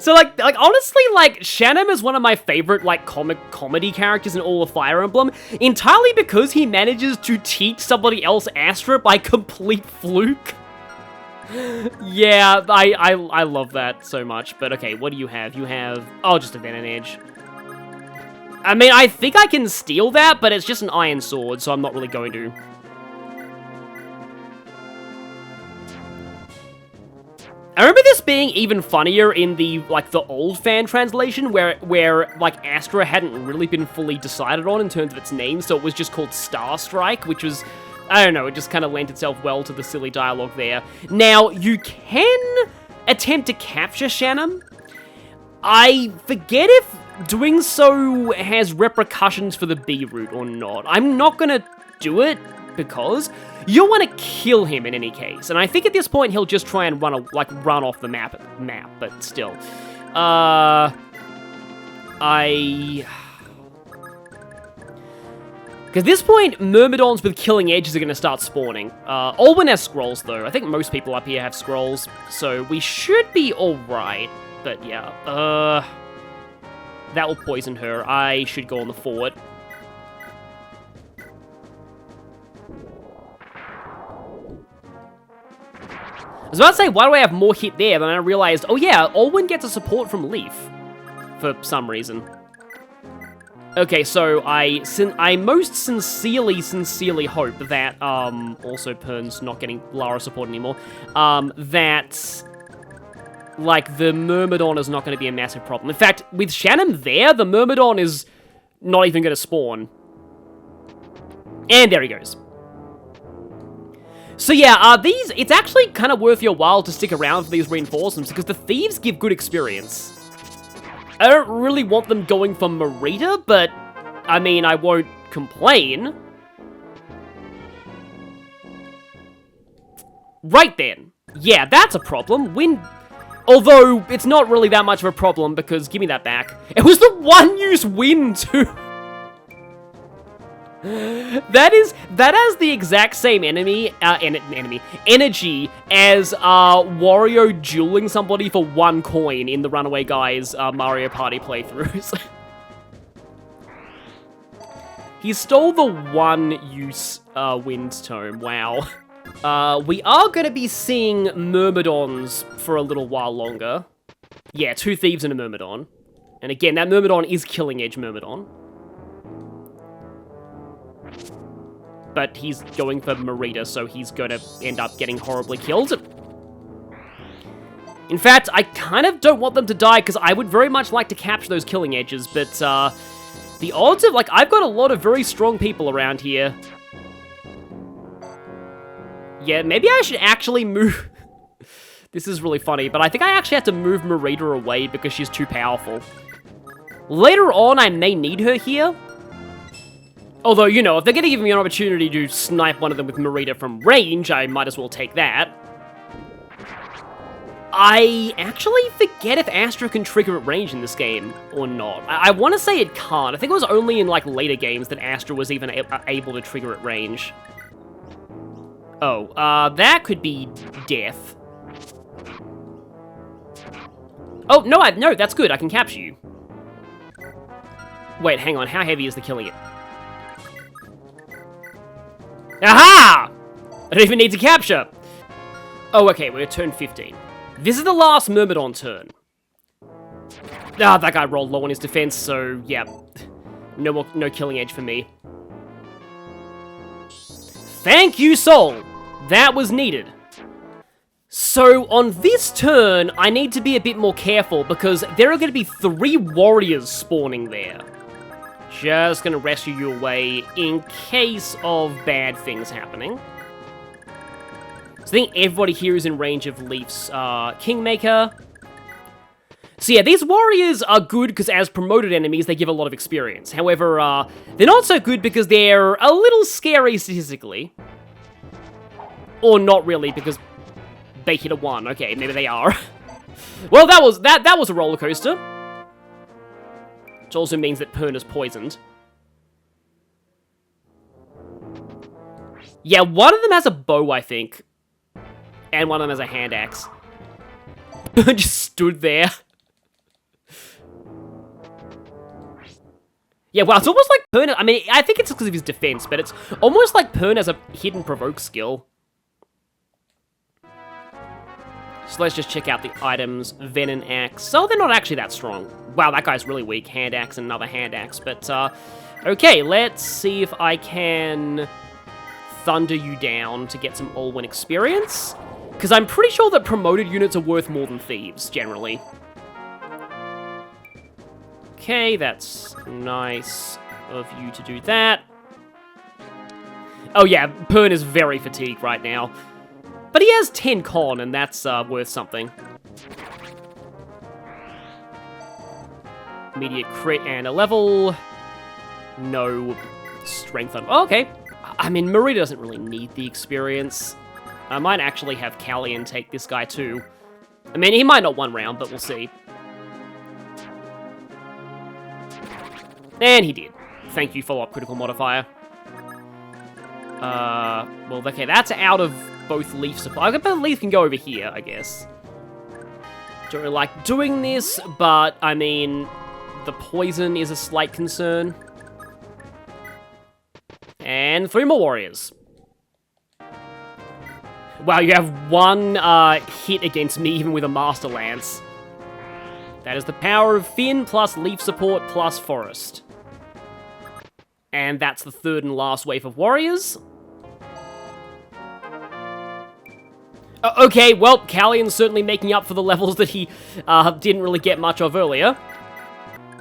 So, like, honestly, like, Shannon is one of my favorite, like, comedy characters in all of Fire Emblem, entirely because he manages to teach somebody else Astra by complete fluke. Yeah, I love that so much, but okay, what do you have? You have, oh, just a Venom Edge. I mean, I think I can steal that, but it's just an iron sword, so I'm not really going to. I remember this being even funnier in the, like, the old fan translation, where like, Astra hadn't really been fully decided on in terms of its name, so it was just called Star Strike, which was, I don't know, it just kind of lent itself well to the silly dialogue there. Now, you can attempt to capture Shannon. I forget if doing so has repercussions for the B route or not. I'm not gonna do it, because you want to kill him in any case, and I think at this point he'll just try and run off the map, but still. Because at this point, Myrmidons with killing edges are going to start spawning. Alwyn has scrolls, though. I think most people up here have scrolls, so we should be alright, but yeah. That will poison her. I should go on the fort. I was about to say, why do I have more hit there? Then I realized, oh yeah, Alwyn gets a support from Leaf. For some reason. Okay, so I most sincerely hope that, also Pern's not getting Lara support anymore, that, like, the Myrmidon is not going to be a massive problem. In fact, with Shannon there, the Myrmidon is not even going to spawn. And there he goes. So yeah, it's actually kind of worth your while to stick around for these reinforcements, because the thieves give good experience. I don't really want them going for Marita, but, I mean, I won't complain. Right then. Yeah, that's a problem. Although, it's not really that much of a problem, because, give me that back. It was the one-use win, too! That has the exact same energy as Wario dueling somebody for 1 coin in the Runaway Guys Mario Party playthroughs. He stole the one-use wind tome, wow. We are going to be seeing Myrmidons for a little while longer. Yeah, 2 thieves and a Myrmidon. And again, that Myrmidon is Killing Edge Myrmidon. But he's going for Marita, so he's going to end up getting horribly killed. In fact, I kind of don't want them to die, because I would very much like to capture those Killing Edges, but the odds of, like, I've got a lot of very strong people around here. Yeah, maybe I should actually move... This is really funny, but I think I actually have to move Marita away because she's too powerful. Later on, I may need her here. Although, you know, if they're going to give me an opportunity to snipe one of them with Marita from range, I might as well take that. I actually forget if Astra can trigger at range in this game or not. I want to say it can't. I think it was only in, like, later games that Astra was even able to trigger at range. Oh, that could be death. Oh, no, that's good. I can capture you. Wait, hang on. How heavy is the Killing It? Aha! I don't even need to capture. Oh, okay, we're at turn 15. This is the last Myrmidon turn. Ah, that guy rolled low on his defense, so yeah. No Killing Edge for me. Thank you, Soul! That was needed. So, on this turn, I need to be a bit more careful, because there are going to be 3 warriors spawning there. Just gonna rescue you away in case of bad things happening. So I think everybody here is in range of Leaf's Kingmaker. So yeah, these warriors are good because as promoted enemies, they give a lot of experience. However, they're not so good because they're a little scary statistically. Or not really, because they hit a 1. Okay, maybe they are. Well, that was a roller coaster. Which also means that Perna's poisoned. Yeah, one of them has a bow, I think. And one of them has a hand axe. Just stood there. Yeah, well, it's almost like Perna... I mean, I think it's because of his defense, but it's almost like Perna has a hidden provoke skill. So let's just check out the items. Venom Axe. Oh, they're not actually that strong. Wow, that guy's really weak. Hand Axe and another Hand Axe. But, okay, let's see if I can thunder you down to get some all-win experience. Because I'm pretty sure that promoted units are worth more than thieves, generally. Okay, that's nice of you to do that. Oh yeah, Pern is very fatigued right now. But he has 10 con, and that's worth something. Immediate crit and a level. No strength on... Oh, okay. I mean, Marita doesn't really need the experience. I might actually have Callian take this guy too. I mean, he might not one round, but we'll see. And he did. Thank you, follow-up critical modifier. Well, okay, that's out of both Leaf supply. But Leaf can go over here, I guess. Don't really like doing this, but, I mean, the poison is a slight concern. And 3 more warriors. Wow, you have 1 hit against me, even with a Master Lance. That is the power of Finn, plus Leaf support, plus Forest. And that's the 3rd and last wave of warriors. Okay, well, Callian's certainly making up for the levels that he didn't really get much of earlier.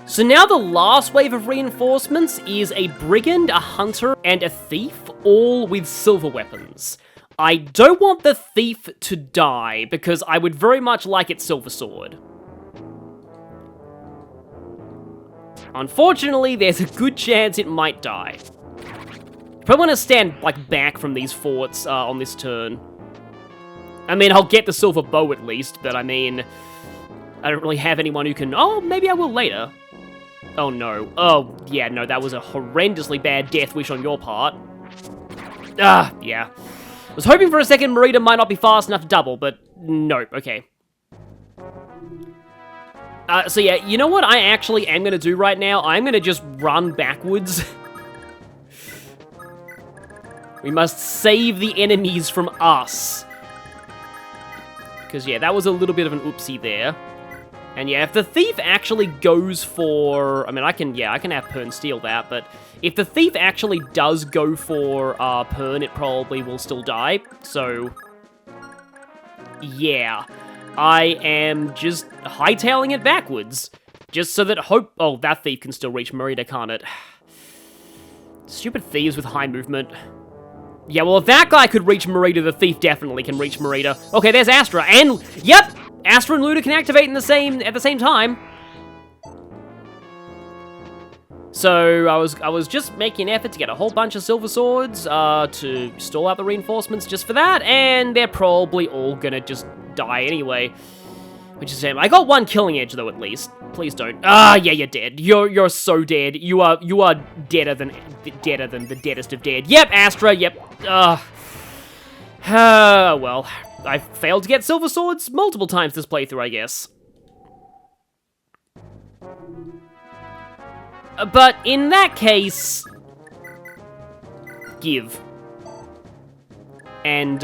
So now the last wave of reinforcements is a Brigand, a Hunter, and a Thief, all with silver weapons. I don't want the Thief to die, because I would very much like its silver sword. Unfortunately, there's a good chance it might die. Probably want to stand, like, back from these forts on this turn. I mean, I'll get the silver bow at least, but I mean... I don't really have anyone who can... Oh, maybe I will later. Oh, no. Oh, yeah, no, that was a horrendously bad death wish on your part. Ah, yeah. I was hoping for a second Marita might not be fast enough to double, but nope, okay. So yeah, you know what I actually am going to do right now? I'm going to just run backwards. We must save the enemies from us. Because, yeah, that was a little bit of an oopsie there. And, yeah, if the thief actually goes for... I mean, I can have Pern steal that, but if the thief actually does go for Pern, it probably will still die. So, yeah. I am just hightailing it backwards. Just so that Oh, that thief can still reach Marita, can't it? Stupid thieves with high movement. Yeah, well, if that guy could reach Marita, the thief definitely can reach Marita. Okay, there's Astra, and... Yep! Astra and Luna can activate at the same time. So, I was just making an effort to get a whole bunch of silver swords, to stall out the reinforcements just for that, and they're probably all gonna just die anyway. Which is a shame. I got one killing edge, though, at least. Please don't. Ah, yeah, you're dead. You're so dead. You are deader than the deadest of dead. Yep, Astra, yep. Well, I failed to get silver swords multiple times this playthrough, I guess. But in that case, give. And,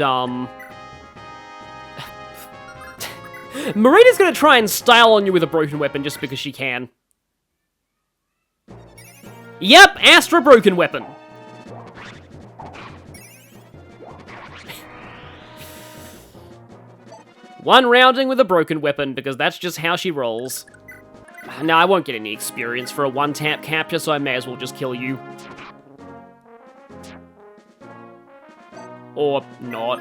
Marita's gonna try and style on you with a broken weapon just because she can. Yep, Astra broken weapon. One rounding with a broken weapon because that's just how she rolls. Now, I won't get any experience for a one-tap capture, so I may as well just kill you. Or not.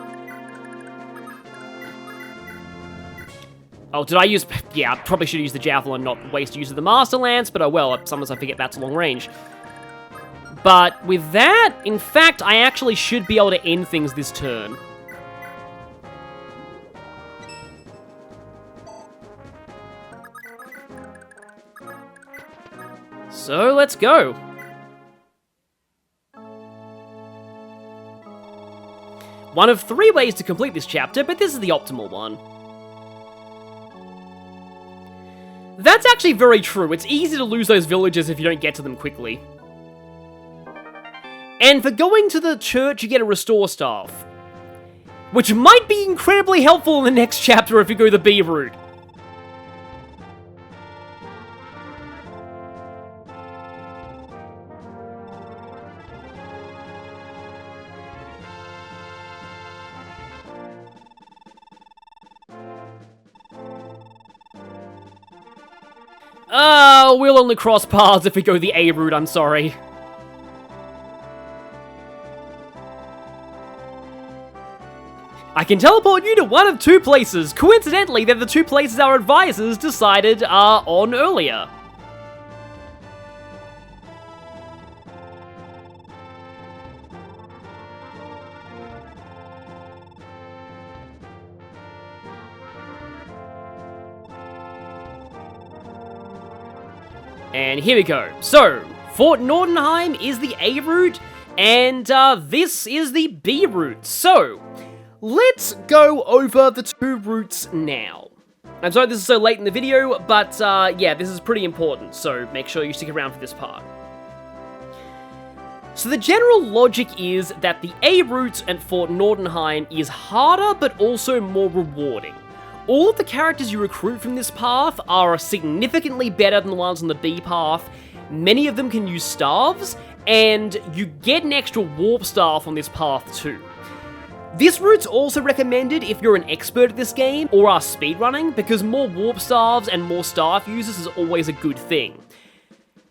Oh, did I use... Yeah, I probably should use the Javelin, not waste use of the Master Lance, but oh well, sometimes I forget that's long range. But with that, in fact, I actually should be able to end things this turn. So, let's go. One of 3 ways to complete this chapter, but this is the optimal one. That's actually very true. It's easy to lose those villages if you don't get to them quickly. And for going to the church, you get a restore staff. Which might be incredibly helpful in the next chapter if you go the B route. We'll only cross paths if we go the A route, I'm sorry. I can teleport you to one of 2 places. Coincidentally, they're the 2 places our advisors decided on earlier. And here we go. So, Fort Nordenheim is the A route, and this is the B route. So, let's go over the 2 routes now. I'm sorry this is so late in the video, but yeah, this is pretty important, so make sure you stick around for this part. So the general logic is that the A route at Fort Nordenheim is harder, but also more rewarding. All of the characters you recruit from this path are significantly better than the ones on the B path. Many of them can use staves, and you get an extra warp staff on this path too. This route's also recommended if you're an expert at this game or are speedrunning, because more warp staves and more staff users is always a good thing.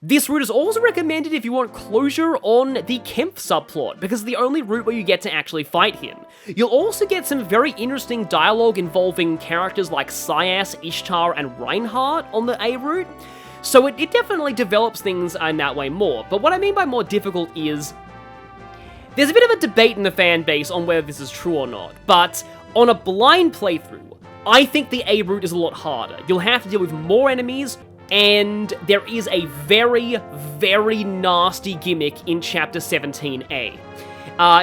This route is also recommended if you want closure on the Kempf subplot, because it's the only route where you get to actually fight him. You'll also get some very interesting dialogue involving characters like Syas, Ishtar, and Reinhardt on the A route, so it definitely develops things in that way more. But what I mean by more difficult is, there's a bit of a debate in the fan base on whether this is true or not, but on a blind playthrough, I think the A route is a lot harder. You'll have to deal with more enemies, and there is a very, very nasty gimmick in Chapter 17A.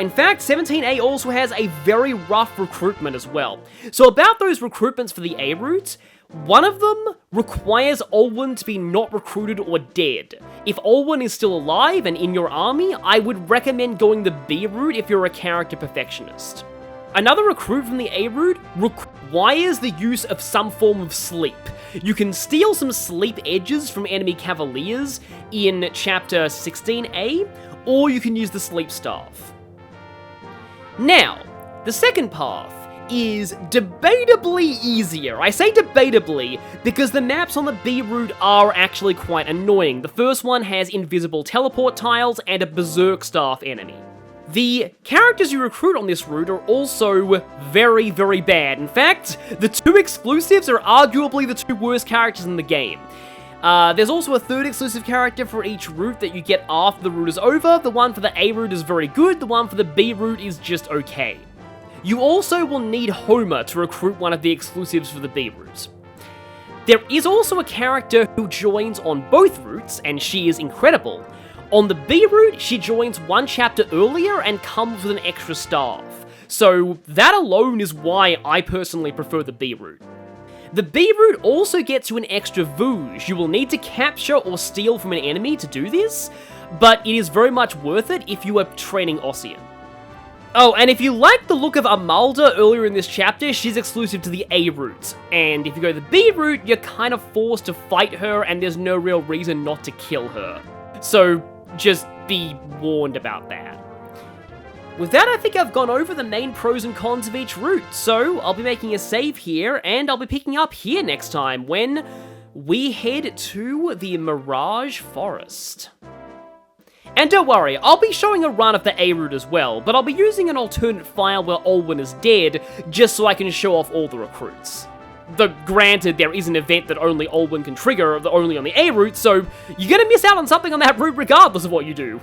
In fact, 17A also has a very rough recruitment as well. So about those recruitments for the A route, one of them requires Olwen to be not recruited or dead. If Olwen is still alive and in your army, I would recommend going the B route if you're a character perfectionist. Another recruit from the A route requires the use of some form of sleep. You can steal some sleep edges from enemy cavaliers in Chapter 16A, or you can use the sleep staff. Now, the second path is debatably easier. I say debatably because the maps on the B route are actually quite annoying. The first one has invisible teleport tiles and a berserk staff enemy. The characters you recruit on this route are also very, very bad. In fact, the two exclusives are arguably the two worst characters in the game. There's also a third exclusive character for each route that you get after the route is over. The one for the A route is very good, the one for the B route is just okay. You also will need Homer to recruit one of the exclusives for the B route. There is also a character who joins on both routes, and she is incredible. On the B route, she joins one chapter earlier and comes with an extra staff. So that alone is why I personally prefer the B route. The B route also gets you an extra Vouge. You will need to capture or steal from an enemy to do this, but it is very much worth it if you are training Ossian. Oh, and if you like the look of Amalda earlier in this chapter, she's exclusive to the A route. And if you go the B route, you're kind of forced to fight her and there's no real reason not to kill her. So just be warned about that. With that, I think I've gone over the main pros and cons of each route, so I'll be making a save here, and I'll be picking up here next time when we head to the Mirage Forest. And don't worry, I'll be showing a run of the A route as well, but I'll be using an alternate file where Olwen is dead, just so I can show off all the recruits. Though granted, there is an event that only Olwen can trigger, only on the A route, so you're gonna miss out on something on that route regardless of what you do.